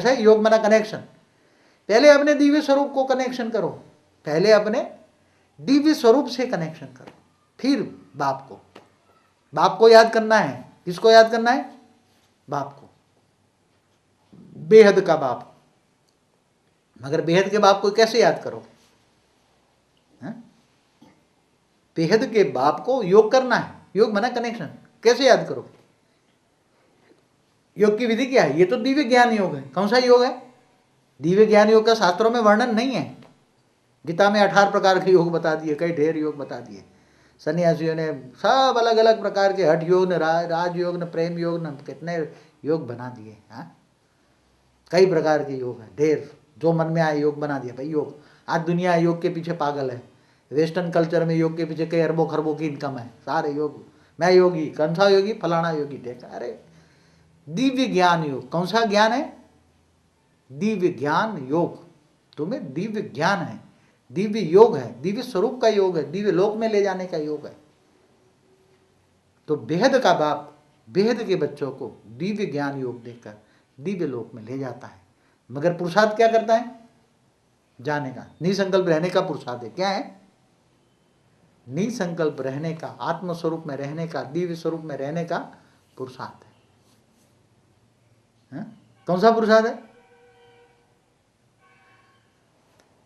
कैसे? योग माना कनेक्शन। पहले अपने दिव्य स्वरूप को कनेक्शन करो, पहले अपने दिव्य स्वरूप से कनेक्शन करो, फिर बाप को। बाप को याद करना है। किसको याद करना है? बाप को, बेहद का बाप। मगर बेहद के बाप को कैसे याद करो? बेहद के बाप को योग करना है। योग माना कनेक्शन। कैसे याद करो? योग की विधि क्या है? ये तो दिव्य ज्ञान योग है। कौन सा योग है? दिव्य ज्ञान योग का शास्त्रों में वर्णन नहीं है। गीता में 18 प्रकार के योग बता दिए, कई ढेर योग बता दिए। सन्यासियों ने सब अलग अलग प्रकार के हठ योग न राजयोग न प्रेम योग न कितने योग बना दिए। कई प्रकार के योग हैं, ढेर। जो मन में आए योग बना दिया भाई योग। आज दुनिया योग के पीछे पागल है। वेस्टर्न कल्चर में योग के पीछे कई अरबों खरबों की इनकम है। सारे योग, मैं योगी, कौन सा योगी? फलाना योगी। देखा? अरे दिव्य ज्ञान योग। कौन सा ज्ञान है? दिव्य ज्ञान योग। तुम्हें दिव्य ज्ञान है, दिव्य योग है, दिव्य स्वरूप का योग है, दिव्य लोक में ले जाने का योग है। तो बेहद का बाप बेहद के बच्चों को दिव्य ज्ञान योग देकर दिव्य लोक में ले जाता है। मगर पुरुषार्थ क्या करता है? जाने का, निसंकल्प रहने का पुरुषार्थ है। क्या है? निसंकल्प रहने का, आत्म स्वरूप में रहने का, दिव्य स्वरूप में रहने का पुरुषार्थ है। कौन सा पुरुषार्थ है?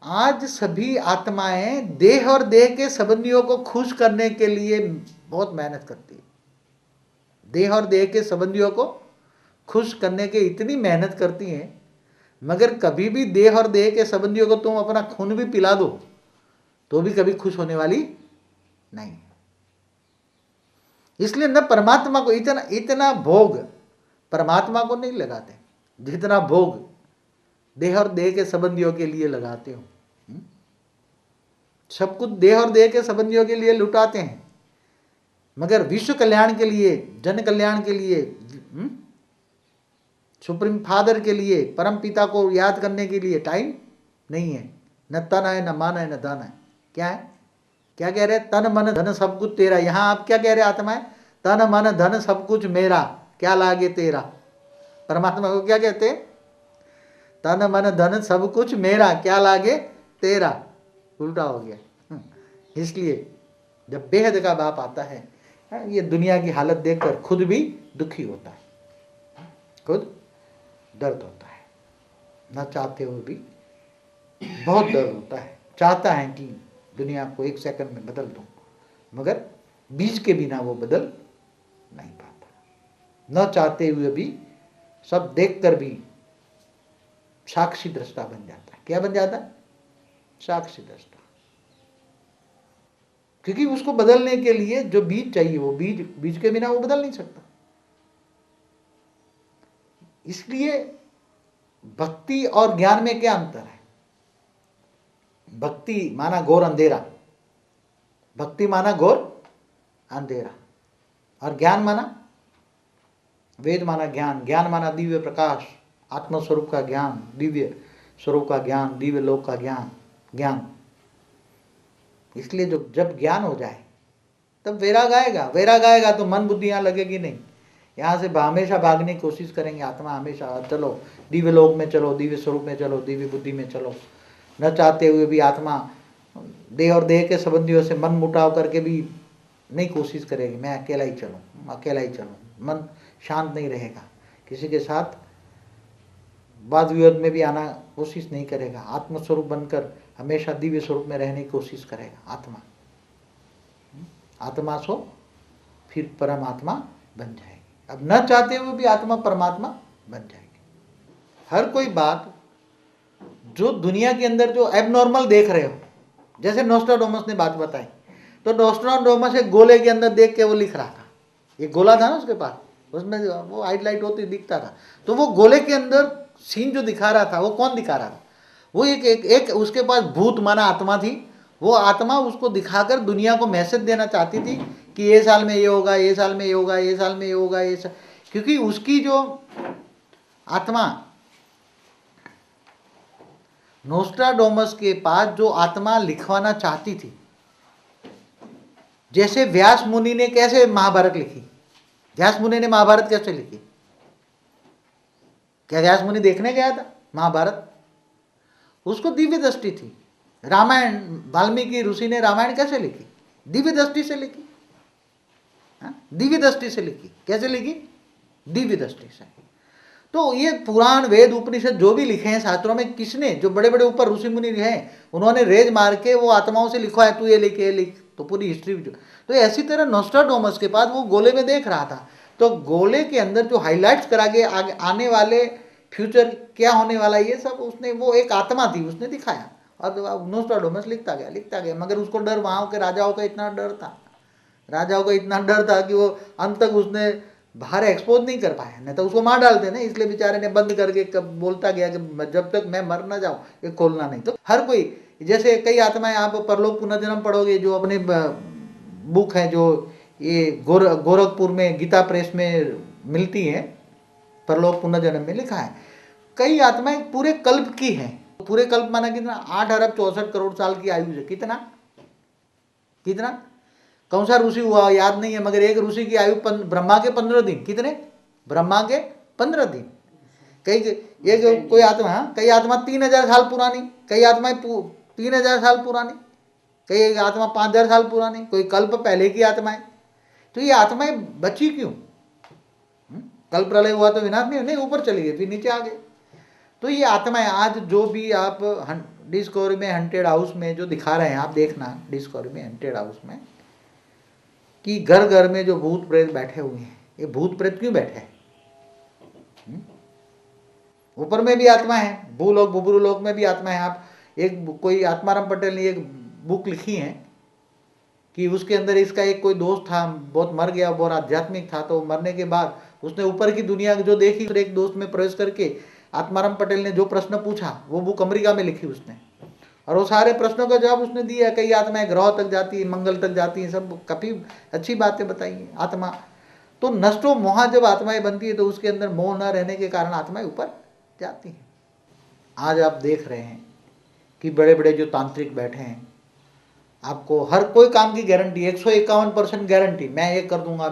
आज सभी आत्माएं देह और देह के संबंधियों को खुश करने के लिए बहुत मेहनत करती है। देह और देह के संबंधियों को खुश करने के इतनी मेहनत करती हैं, मगर कभी भी देह और देह के संबंधियों को तुम अपना खून भी पिला दो तो भी कभी खुश होने वाली नहीं। इसलिए न परमात्मा को इतना भोग परमात्मा को नहीं लगाते जितना भोग देह और देह के संबंधियों के लिए लगाते हो। सब कुछ देह और देह के संबंधियों के लिए लुटाते हैं, मगर विश्व कल्याण के लिए, जन कल्याण के लिए, सुप्रीम फादर के लिए, परम पिता को याद करने के लिए टाइम नहीं है। न तन है, न मन है, न धन है। क्या है? क्या कह रहे? तन मन धन सब कुछ तेरा। यहां आप क्या कह रहे आत्माएं? तन मन धन सब कुछ मेरा, क्या लागे तेरा। परमात्मा को क्या कहते? तन मन धन सब कुछ मेरा, क्या लागे तेरा। उल्टा हो गया। इसलिए जब बेहद का बाप आता है, ये दुनिया की हालत देखकर खुद भी दुखी होता है, खुद दर्द होता है। न चाहते हुए भी बहुत दर्द होता है। चाहता है कि दुनिया को एक सेकंड में बदल दूं, मगर बीज के बिना वो बदल नहीं पाता। न चाहते हुए भी सब देखकर भी साक्षी दृष्टा बन जाता है। क्या बन जाता है? साक्षी दृष्टा। क्योंकि उसको बदलने के लिए जो बीज चाहिए, वो बीज के बिना वो बदल नहीं सकता। इसलिए भक्ति और ज्ञान में क्या अंतर है? भक्ति माना घोर अंधेरा, भक्ति माना घोर अंधेरा, और ज्ञान माना, वेद माना ज्ञान, ज्ञान माना दिव्य प्रकाश, आत्म स्वरूप का ज्ञान, दिव्य स्वरूप का ज्ञान, दिव्य लोक का ज्ञान। इसलिए जब ज्ञान हो जाए तब वैराग आएगा। वैराग आएगा तो मन बुद्धि यहाँ लगेगी नहीं। यहाँ से हमेशा भागने की कोशिश करेंगे आत्मा, हमेशा चलो दिव्य लोक में चलो, दिव्य स्वरूप में चलो, दिव्य बुद्धि में चलो। न चाहते हुए भी आत्मा देह और देह के संबंधियों से मन मुटाव करके भी नहीं कोशिश करेगी, मैं अकेला ही चलूँ, अकेला ही चलूँ। मन शांत नहीं रहेगा, किसी के साथ वाद विवाद में भी आना कोशिश नहीं करेगा। आत्मस्वरूप बनकर हमेशा दिव्य स्वरूप में रहने की कोशिश करेगा आत्मा। आत्मा सो फिर परमात्मा बन जाएगी। अब न चाहते हुए भी आत्मा परमात्मा बन जाएगी। हर कोई बात जो दुनिया के अंदर जो एबनॉर्मल देख रहे हो, जैसे नोस्ट्राडामस ने बात बताई, तो नोस्ट्राडामस एक गोले के अंदर देख के वो लिख रहा था। ये गोला था ना उसके पास, उसमें वो हाइलाइट होती दिखता था। तो वो गोले के अंदर सीन जो दिखा रहा था, वो कौन दिखा रहा था? वो एक उसके पास भूत माना आत्मा थी। वो आत्मा उसको दिखाकर दुनिया को मैसेज देना चाहती थी कि ये साल में ये होगा, ये साल में ये होगा, ये साल में ये होगा, क्योंकि उसकी जो आत्मा, नोस्ट्राडामस के पास जो आत्मा लिखवाना चाहती थी, जैसे व्यास मुनि ने कैसे महाभारत लिखी, व्यास मुनि ने महाभारत कैसे लिखी? क्या व्यास मुनि देखने गया था महाभारत? उसको दिव्य दृष्टि थी। रामायण वाल्मीकि ऋषि ने रामायण कैसे लिखी? दिव्य दृष्टि से लिखी। दिव्य दृष्टि से लिखी। कैसे लिखी? दिव्य दृष्टि से। तो ये पुराण वेद उपनिषद जो भी लिखे हैं शास्त्रों में, किसने, जो बड़े बड़े ऊपर ऋषि मुनि हैं, उन्होंने रेज मार के वो आत्माओं से लिखवा है, तू ये लिख, ये लिख, तो पूरी हिस्ट्री। तो ऐसी तरह नोस्ट्राडामस के पास वो गोले में देख रहा था, तो गोले के अंदर जो हाईलाइट्स करा के आगे आने वाले फ्यूचर क्या होने वाला, ये सब उसने, वो एक आत्मा थी, उसने दिखाया। और नोस्ट्राडामस लिखता गया, मगर उसको डर, वहाँ के राजाओं का इतना डर था, कि वो अंत तक उसने बाहर एक्सपोज नहीं कर पाया, नहीं तो उसको मार डालते ना। इसलिए बेचारे ने बंद करके कब बोलता गया कि जब तक मैं मर ना जाऊं ये खोलना नहीं। तो हर कोई, जैसे कई आत्माएं, आप परलोक पुनर्जन्म पढ़ोगे, जो अपने बुक है, जो ये गोरखपुर में गीता प्रेस में मिलती है, परलोक पुनर्जन्म में लिखा है, कई आत्माएं पूरे कल्प की हैं। पूरे कल्प माना कितना? 8 अरब 64 करोड़ साल की आयु है। कितना? कौन सा ऋषि हुआ याद नहीं है, मगर एक ऋषि की आयु ब्रह्मा के 15 दिन। कितने? ब्रह्मा के 15 दिन। कोई आत्मा, कई आत्मा 3000 साल पुरानी, कई आत्माएं 3000 साल पुरानी, कई आत्मा 5000 साल पुरानी, कोई कल्प पहले की आत्माएं। तो ये आत्माएं बची क्यों? कल्प प्रलय हुआ तो विनाश नहीं, ऊपर चली गई, फिर नीचे आ गए। तो ये आत्माएं आज जो भी आप डिस्कवरी में हंटेड हाउस में जो दिखा रहे हैं, आप देखना डिस्कवरी में हंटेड हाउस में, कि घर घर में जो भूत प्रेत बैठे हुए हैं, ये भूत प्रेत क्यों बैठे हैं? ऊपर में भी आत्मा है, भूलोक बुबुरुलोक में भी आत्मा है। आप कोई आत्माराम पटेल ने एक बुक लिखी है कि उसके अंदर इसका एक कोई दोस्त था, बहुत मर गया, बहुत आध्यात्मिक था, तो मरने के बाद उसने ऊपर की दुनिया जो देखी, फिर एक दोस्त में प्रवेश करके आत्माराम पटेल ने जो प्रश्न पूछा, वो बुक अमेरिका में लिखी उसने, और वो सारे प्रश्नों का जवाब उसने दिया। कई आत्माएं ग्रह तक जाती है, मंगल तक जाती हैं, सब काफ़ी अच्छी बातें बताई हैं। आत्मा तो नष्टो मोहा, जब आत्माएं बनती है तो उसके अंदर मोह न रहने के कारण आत्माएं ऊपर जाती हैं। आज आप देख रहे हैं कि बड़े बड़े जो तांत्रिक बैठे हैं, आपको हर कोई काम की गारंटी, 151% गारंटी, मैं ये कर दूंगा,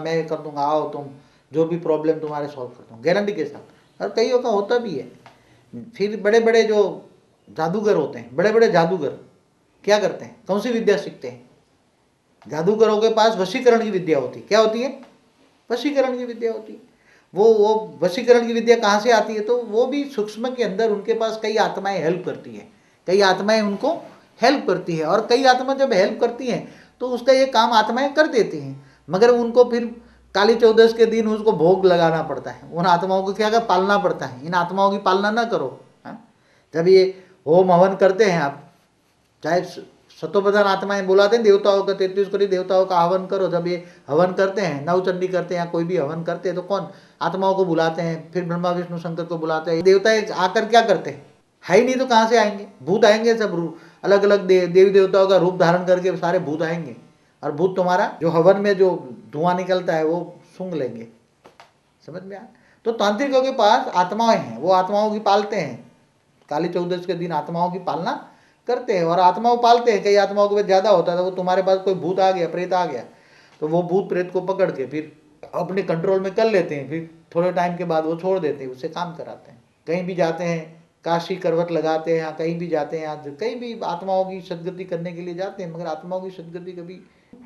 आओ तुम, जो भी प्रॉब्लम तुम्हारे सॉल्व कर दूंगा, गारंटी के साथ। और कईयों का होता भी है। फिर बड़े बड़े जो जादूगर होते हैं, बड़े बड़े जादूगर क्या करते हैं? कौन सी विद्या सीखते हैं? जादूगरों के पास वशीकरण की विद्या होती है। क्या होती है? वशीकरण की विद्या होती है। वो वशीकरण की विद्या कहाँ से आती है? तो वो भी सूक्ष्म के अंदर उनके पास कई आत्माएं हेल्प करती है, कई आत्माएं उनको हेल्प करती है, और कई आत्मा जब हेल्प करती हैं तो उसका ये काम आत्माएं कर देती हैं, मगर उनको फिर काली चौदस के दिन उसको भोग लगाना पड़ता है। उन आत्माओं को क्या पालना पड़ता है। इन आत्माओं की पालना ना करो। जब ये होम हवन करते हैं, आप चाहे सतोप्रधान आत्माएं बुलाते हैं देवताओं का, 33 करोड़ देवताओं का हवन करो, जब ये हवन करते हैं, नवचंडी करते हैं या कोई भी हवन करते हैं, तो कौन? आत्माओं को बुलाते हैं, फिर ब्रह्मा विष्णु शंकर को बुलाते हैं। देवता आकर क्या करते हैं? है ही नहीं तो कहाँ से आएंगे? भूत आएंगे, सब अलग अलग देवी देवताओं का रूप धारण करके सारे भूत आएंगे, और भूत तुम्हारा जो हवन में जो धुआं निकलता है वो सूंघ लेंगे। समझ में आया? तो तांत्रिकों के पास आत्माएं हैं, वो आत्माओं की पालते हैं। काली चौदस के दिन आत्माओं की पालना करते हैं, और आत्माओं पालते हैं। कई आत्माओं के पास ज़्यादा होता है, तो वो तुम्हारे पास कोई भूत आ गया, प्रेत आ गया, तो वो भूत प्रेत को पकड़ के फिर अपने कंट्रोल में कर लेते हैं। फिर थोड़े टाइम के बाद वो छोड़ देते हैं, उससे काम कराते हैं। कहीं भी जाते हैं, काशी करवट लगाते हैं, या कहीं भी जाते हैं, आज कहीं भी आत्माओं की सदगति करने के लिए जाते हैं, मगर आत्माओं की सदगति कभी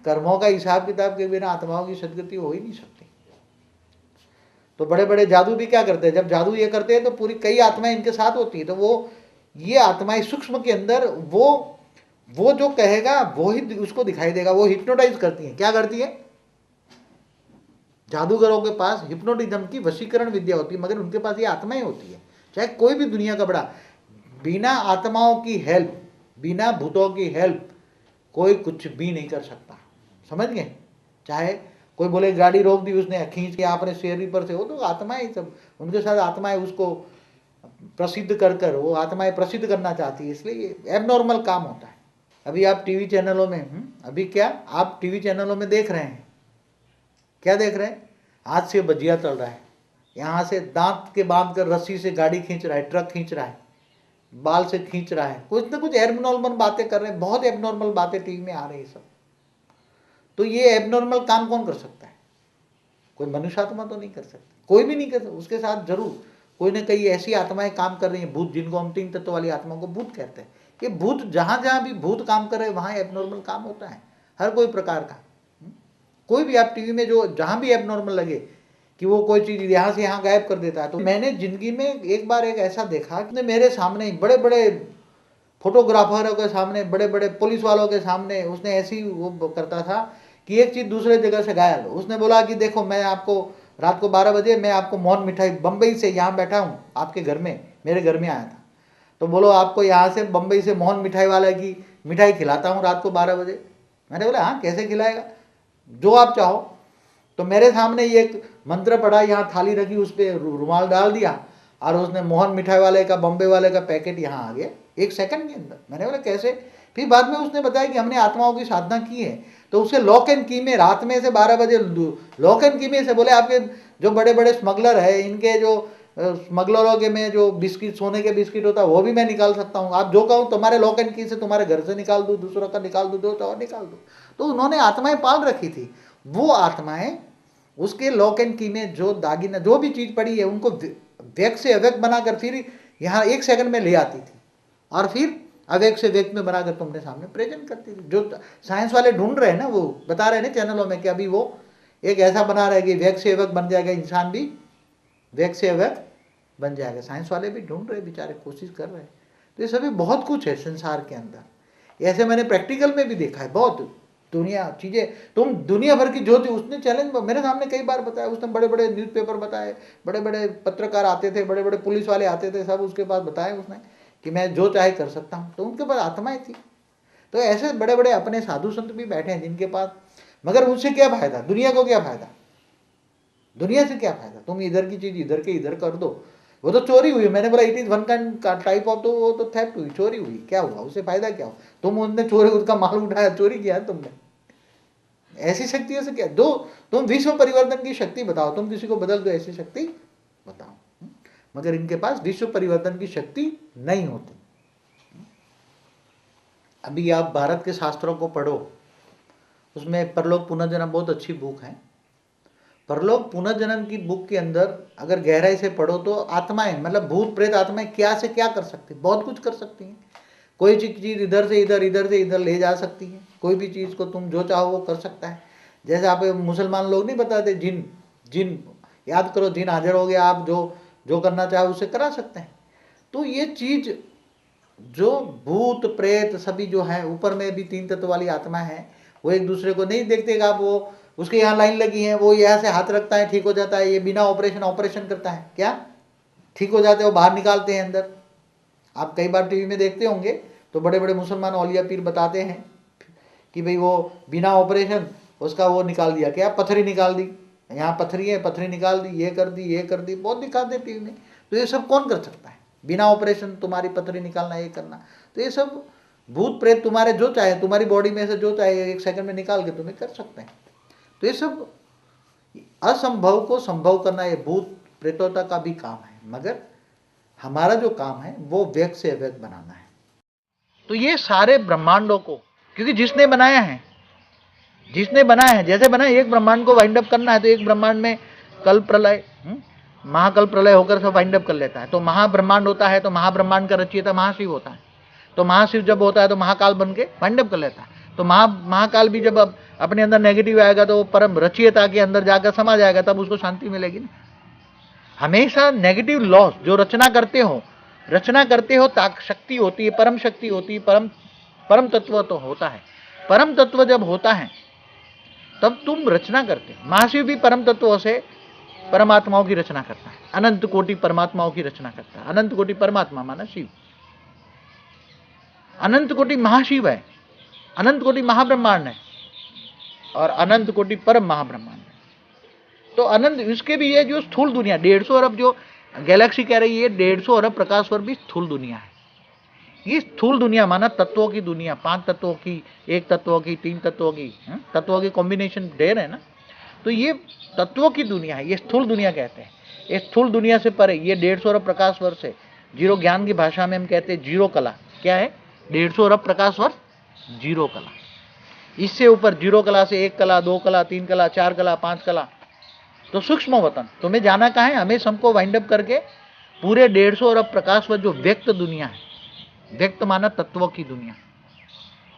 कर्मों का हिसाब किताब के बिना आत्माओं की सदगति हो ही नहीं सकती। तो बड़े बड़े जादू भी क्या करते हैं? जब जादू ये करते हैं तो पूरी कई आत्माएं इनके साथ होती है, तो वो ये आत्माएं सूक्ष्म के अंदर वो जो कहेगा वो ही उसको दिखाई देगा। वो हिप्नोटाइज करती है। क्या करती है? जादूगरों के पास हिप्नोटिज्म की वशीकरण विद्या होती है, मगर उनके पास ये आत्माएं होती है। चाहे कोई भी दुनिया का बड़ा, बिना आत्माओं की हेल्प, बिना भूतों की हेल्प कोई कुछ भी नहीं कर सकता। समझ गए? चाहे कोई बोले गाड़ी रोक दी उसने, खींच के आपने शेरी पर से, वो तो आत्माएं सब, उनके साथ आत्माएं उसको प्रसिद्ध कर वो आत्माएं प्रसिद्ध करना चाहती है, इसलिए ये एबनॉर्मल काम होता है। अभी आप टीवी चैनलों में अभी क्या आप टीवी चैनलों में देख रहे हैं? क्या देख रहे हैं? हाथ से भजिया चल रहा है, यहाँ से दांत के बांध कर रस्सी से गाड़ी खींच रहा है, ट्रक खींच रहा है, बाल से खींच रहा है, कुछ ना कुछ एबनॉर्मल बातें कर रहे हैं। बहुत एबनॉर्मल बातें टीवी में आ रही है सब। तो ये एबनॉर्मल काम कौन कर सकता है? कोई मनुष्य आत्मा तो नहीं कर सकता, कोई भी नहीं कर सकता। उसके साथ जरूर कोई ना कई ऐसी आत्माएं काम कर रही हैं, भूत, जिनको हम 3 तत्व वाली आत्माओं को भूत कहते हैं। ये भूत जहां जहां भी भूत काम कर रहे हैं वहां एबनॉर्मल काम होता है, हर कोई प्रकार का। कोई भी आप टीवी में जो जहां भी एबनॉर्मल लगे कि वो कोई चीज यहाँ से यहाँ गायब कर देता है। तो मैंने जिंदगी में एक बार एक ऐसा देखा कि मेरे सामने बड़े बड़े फोटोग्राफरों के सामने, बड़े बड़े पुलिस वालों के सामने उसने ऐसी वो करता था कि एक चीज दूसरे जगह से गायब। उसने बोला कि देखो मैं आपको रात को 12 बजे मैं आपको मोहन मिठाई, बम्बई से यहाँ बैठा हूँ आपके घर में, मेरे घर में आया था, तो बोलो आपको यहाँ से बम्बई से मोहन मिठाई वाला की मिठाई खिलाता हूँ रात को 12 बजे। मैंने बोला हाँ कैसे खिलाएगा, जो आप चाहो। तो मेरे सामने ये एक मंत्र पड़ा, यहाँ थाली रखी, उस पर रुमाल डाल दिया और उसने मोहन मिठाई वाले का, बम्बे वाले का पैकेट यहाँ आ गया 1 सेकंड के अंदर। मैंने बोला कैसे? फिर बाद में उसने बताया कि हमने आत्माओं की साधना की है, तो उसके लॉक एंड की में रात में से 12 बजे लॉक एंड की में से बोले आपके जो बड़े बड़े स्मगलर है, इनके जो स्मगलरों के में जो बिस्किट, सोने के बिस्किट होता है वो भी मैं निकाल सकता हूँ। आप जो कहो तुम्हारे लॉक एंड की से तुम्हारे घर से निकाल दूँ, दूसरों का निकाल दूँ, जो चाहो निकाल दूँ। तो उन्होंने आत्माएं पाल रखी थी। वो आत्माएं उसके लॉक एंड की में जो दागिना, जो भी चीज पड़ी है, उनको व्यक्त से अव्यक्त बनाकर फिर यहाँ 1 सेकंड में ले आती थी और फिर अव्यक्त से व्यक्त में बनाकर तुमने सामने प्रेजेंट करती थी। जो साइंस वाले ढूंढ रहे हैं ना, वो बता रहे हैं ना चैनलों में कि अभी वो एक ऐसा बना रहे कि व्यक्त से अव्यक्त बन जाएगा, इंसान भी व्यक्त से अव्यक्त बन जाएगा। साइंस वाले भी ढूंढ रहे, बेचारे कोशिश कर रहे हैं। तो ये सभी बहुत कुछ है संसार के अंदर। ऐसे मैंने प्रैक्टिकल में भी देखा है, बहुत दुनिया चीजें, तुम दुनिया भर की जो थी उसने चैलेंज मेरे सामने कई बार बताया। उसने बड़े बड़े न्यूज़पेपर बताए, बड़े बड़े पत्रकार आते थे, बड़े बड़े पुलिस वाले आते थे, सब उसके पास बताए उसने कि मैं जो चाहे कर सकता हूँ। तो उनके पास आत्माएं थी। तो ऐसे बड़े बड़े अपने साधु संत भी बैठे हैं जिनके पास, मगर उनसे क्या फायदा, दुनिया को क्या फायदा, दुनिया से क्या फायदा? तुम इधर की चीज इधर के इधर कर दो, वो तो चोरी हुई। मैंने बोला it is one type of, तो वो तो थेफ्ट हुई, चोरी हुई, क्या हुआ उससे फायदा क्या हुआ? तुम उनने चोरी, उसका माल उठाया, चोरी किया तुमने। ऐसी शक्तियों से क्या दो? तुम विश्व परिवर्तन की शक्ति बताओ, तुम किसी को बदल दो, ऐसी शक्ति बताओ। मगर इनके पास विश्व परिवर्तन की शक्ति नहीं होती। अभी आप भारत के शास्त्रों को पढ़ो, उसमें परलोक पुनर्जन्म बहुत अच्छी बुक है। परलोक पुनर्जन्म की बुक के अंदर अगर गहराई से पढ़ो तो आत्माएं, मतलब भूत प्रेत आत्माएं क्या से क्या कर सकती, बहुत कुछ कर सकती हैं। कोई चीज इधर से इधर, इधर से इधर ले जा सकती है। कोई भी चीज को तुम जो चाहो वो कर सकता है। जैसे आप मुसलमान लोग नहीं बताते, जिन जिन याद करो, जिन हाजिर हो गया, आप जो करना चाहो उसे करा सकते हैं। तो ये चीज जो भूत प्रेत सभी जो है, ऊपर में भी 3 तत्व वाली आत्मा है, वो एक दूसरे को नहीं देखते। आप वो उसके यहाँ लाइन लगी है, वो यहाँ से हाथ रखता है, ठीक हो जाता है। ये बिना ऑपरेशन करता है, क्या ठीक हो जाते हैं, वो बाहर निकालते हैं अंदर। आप कई बार टीवी में देखते होंगे तो बड़े बड़े मुसलमान औलिया पीर बताते हैं कि भाई वो बिना ऑपरेशन उसका वो निकाल दिया, क्या पथरी निकाल दी, यहाँ पथरी है, पथरी निकाल दी, ये कर दी, ये कर दी, बहुत दिखाते टीवी में। तो ये सब कौन कर सकता है? बिना ऑपरेशन तुम्हारी पथरी निकालना, ये करना। तो ये सब भूत प्रेत तुम्हारे जो चाहे, तुम्हारी बॉडी में से जो चाहे 1 सेकंड में निकाल के तुम्हें कर सकते हैं। तो ये सब असंभव को संभव करना, ये भूत प्रेतों का भी काम है। मगर हमारा जो काम है वो व्यक्त से अव्यक्त बनाना है। तो ये सारे ब्रह्मांडों को, क्योंकि जिसने बनाया है, जैसे बनाया, एक ब्रह्मांड को वाइंड अप करना है तो एक ब्रह्मांड में कल प्रलय, महाकल प्रलय होकर सब वाइंड अप कर लेता है। तो महाब्रह्मांड होता है तो महाब्रह्मांड का रचयिता महाशिव होता है। तो महाशिव जब होता है तो महाकाल बन के वाइंड अप कर लेता है। तो महाकाल भी जब अपने अंदर नेगेटिव आएगा तो परम रचयिता के अंदर जाकर समा जाएगा, तब उसको शांति मिलेगी ना। हमेशा नेगेटिव लॉस जो रचना करते हो शक्ति होती है, परम शक्ति होती है, परम तत्व तो होता है। परम तत्व जब होता है तब तुम रचना करते हो। महाशिव भी परम तत्वों से परमात्माओं की रचना करता है, अनंत कोटि परमात्माओं की रचना करता है। अनंत कोटि परमात्मा माना शिव, अनंत कोटि महाशिव है, अनंत कोटि महाब्रह्मांड है और अनंत कोटि परम महाब्रह्मांड है। तो अनंत, इसके भी ये जो स्थूल दुनिया 150 अरब जो गैलेक्सी कह रही है, 150 अरब प्रकाश वर्ष भी स्थूल दुनिया है। ये स्थूल दुनिया माना तत्वों की दुनिया, 5 तत्वों की, 1 तत्वों की, 3 तत्वों की, तत्वों की कॉम्बिनेशन ढेर है ना। तो ये तत्वों की दुनिया है, ये स्थूल दुनिया कहते हैं। ये स्थूल दुनिया से परे ये 150 अरब प्रकाश वर्ष है। जीरो ज्ञान की भाषा में हम कहते हैं जीरो कला। क्या है? 150 अरब प्रकाश वर्ष जीरो कला। इससे ऊपर जीरो कला से 1 कला, 2 कला, 3 कला, 4 कला, 5 कला। तो सूक्ष्म वतन, तुम्हें जाना कहाँ है? हमें सबको वाइंड अप करके पूरे 150 अरब प्रकाश वर्ष जो व्यक्त दुनिया है, व्यक्त माना तत्वों की दुनिया,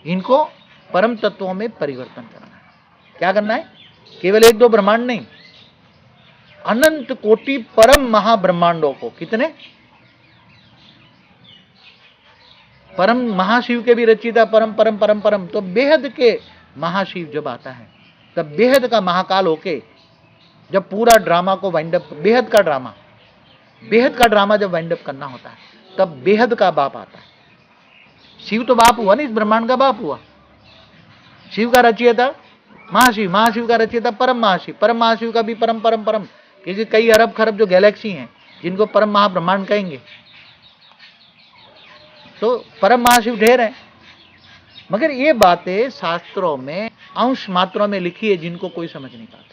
इनको परम तत्वों में परिवर्तन करना है। क्या करना है? केवल एक दो ब्रह्मांड नहीं, अनंत कोटि परम महाब्रह्मांडों को। कितने? परम महाशिव के भी रचिता परम परम परम परम। तो बेहद के महाशिव जब आता है तब बेहद का महाकाल होके जब पूरा ड्रामा को वाइंड अप, बेहद का ड्रामा जब वाइंड अप करना होता है तब बेहद का बाप आता है। शिव तो बाप हुआ ना, इस ब्रह्मांड का बाप हुआ। शिव का रचयिता महाशिव, महाशिव का रचयिता परम महाशिव, परम महाशिव का भी परम परम परम, क्योंकि कई अरब खरब जो गैलेक्सी हैं जिनको परम महाब्रह्मांड कहेंगे, तो परम महाशिव ढेर है। मगर ये बातें शास्त्रों में अंश मात्रों में लिखी है जिनको कोई समझ नहीं पाता।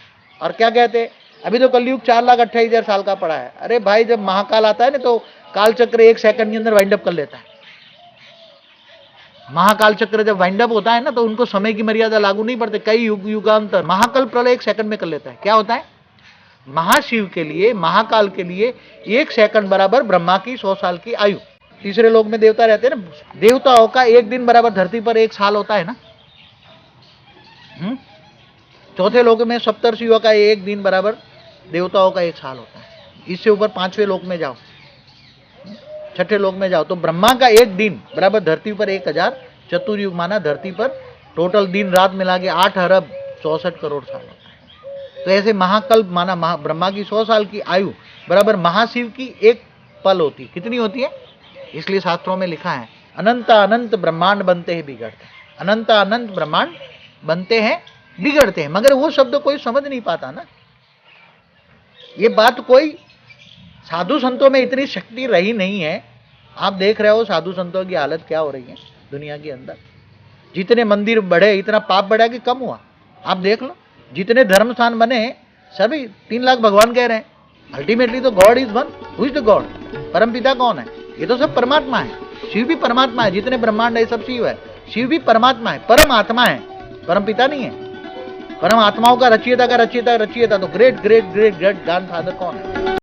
और क्या कहते? अभी तो कलयुग 4,28,000 साल का पड़ा है। अरे भाई, जब महाकाल आता है ना तो काल चक्र 1 सेकंड के अंदर वाइंड अप कर लेता है। महाकाल चक्र जब वाइंड अप होता है ना तो उनको समय की मर्यादा लागू नहीं पड़ती, कई युगांतर। महाकाल प्रलय 1 सेकंड में कर लेता है। क्या होता है? महाशिव के लिए, महाकाल के लिए 1 सेकंड बराबर ब्रह्मा की 100 साल की आयु। तीसरे लोक में देवता रहते हैं ना, देवताओं का 1 दिन बराबर धरती पर 1 साल होता है ना। चौथे लोक में सप्तर्षियों का 1 दिन बराबर देवताओं का 1 साल होता है। इससे ऊपर 5वें लोक में जाओ, 6ठे लोक में जाओ तो ब्रह्मा का 1 दिन बराबर धरती पर 1000 चतुर्युग माना धरती पर टोटल दिन रात मिला के 8 अरब 64 करोड़ साल होता है। तो ऐसे महाकल्प माना ब्रह्मा की 100 साल की आयु बराबर महाशिव की 1 पल होती है। कितनी होती है? इसलिए शास्त्रों में लिखा है अनंत अनंत ब्रह्मांड बनते हैं बिगड़ते हैं, अनंत अनंत ब्रह्मांड बनते हैं बिगड़ते हैं। मगर वो शब्द कोई समझ नहीं पाता ना। ये बात कोई साधु संतों में इतनी शक्ति रही नहीं है। आप देख रहे हो साधु संतों की हालत क्या हो रही है दुनिया के अंदर। जितने मंदिर बढ़े इतना पाप बढ़ा कि कम हुआ? आप देख लो, जितने धर्म स्थान बने सभी 3 लाख भगवान कह रहे हैं। अल्टीमेटली तो God is one. Who is the God? परम पिता कौन है? ये तो सब परमात्मा है। शिव भी परमात्मा है। जितने ब्रह्मांड है सब शिव है। शिव भी परमात्मा है, परम आत्मा है, परम पिता नहीं है। परम आत्माओं का रचयिता तो great great great great godfather कौन है?